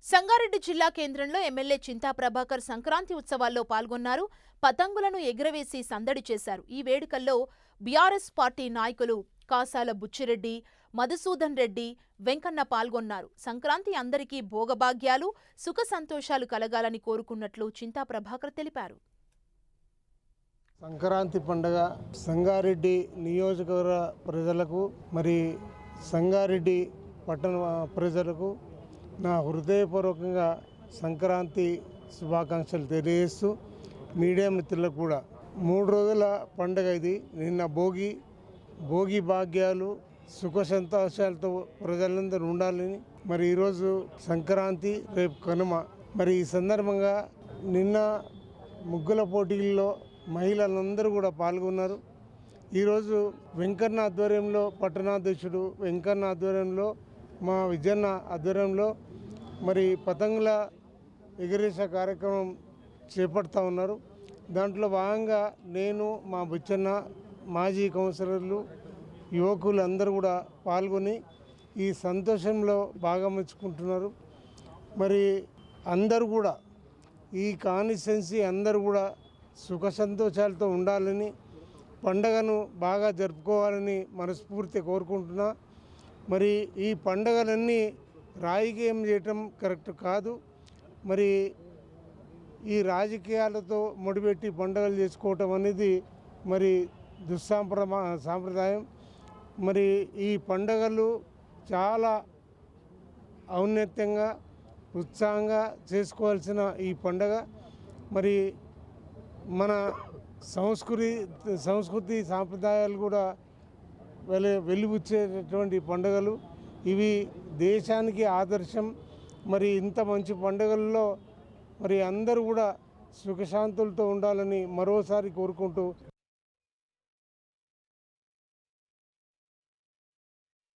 సంగారెడ్డి జిల్లా కేంద్రంలో ఎమ్మెల్యే చింతా ప్రభాకర్ సంక్రాంతి ఉత్సవాల్లో పాల్గొన్నారు. పతంగులను ఎగురవేసి సందడి చేశారు. ఈ వేడుకల్లో బీఆర్ఎస్ పార్టీ నాయకులు కాసాల బుచ్చిరెడ్డి, మధుసూదన్ రెడ్డి, వెంకన్న పాల్గొన్నారు. సంక్రాంతి అందరికీ భోగభాగ్యాలు, సుఖ సంతోషాలు కలగాలని కోరుకున్నట్లు చింతా ప్రభాకర్ తెలిపారు. సంక్రాంతి పండుగ సంగారెడ్డి నియోజకవర్గ ప్రజలకు మరి సంగారెడ్డి పట్టణ ప్రజలకు నా హృదయపూర్వకంగా సంక్రాంతి శుభాకాంక్షలు తెలియజేస్తూ మీడియా మిత్రులకు కూడా 3 రోజుల పండుగ ఇది. నిన్న భోగి భాగ్యాలు సుఖ సంతోషాలతో ప్రజలందరూ ఉండాలని మరి ఈరోజు సంక్రాంతి, రేపు కనుమ. మరి ఈ సందర్భంగా నిన్న ముగ్గుల పోటీల్లో మహిళలందరూ కూడా పాల్గొన్నారు. ఈరోజు వెంకన్న ఆధ్వర్యంలో, పట్టణాధ్యక్షుడు వెంకన్న ఆధ్వర్యంలో, మా విజయన్న ఆధ్వర్యంలో మరి పతంగుల ఎగిరేసే కార్యక్రమం చేపడతా ఉన్నారు. దాంట్లో భాగంగా నేను, మా బుచ్చన్న, మాజీ కౌన్సిలర్లు, యువకులు అందరూ కూడా పాల్గొని ఈ సంతోషంలో భాగమించుకుంటున్నారు. మరి అందరూ కూడా ఈ కాన్స్టిట్యుయెన్సీ అందరూ కూడా సుఖ సంతోషాలతో ఉండాలని, పండగను బాగా జరుపుకోవాలని మనస్ఫూర్తిగా కోరుకుంటున్నా. మరి ఈ పండగలన్నీ రాజకీయం చేయటం కరెక్ట్ కాదు. మరి ఈ రాజకీయాలతో ముడిపెట్టి పండుగలు చేసుకోవటం అనేది మరి సాంప్రదాయం. మరి ఈ పండుగలు చాలా ఔన్నత్యంగా, ఉత్సాహంగా చేసుకోవాల్సిన ఈ పండుగ మరి మన సంస్కృతి సాంప్రదాయాలు కూడా వెలిబుచ్చేటటువంటి పండుగలు ఇవి. దేశానికి ఆదర్శం. మరి ఇంత మంచి పండుగల్లో మరి అందరూ కూడా సుఖశాంతులతో ఉండాలని మరోసారి కోరుకుంటూ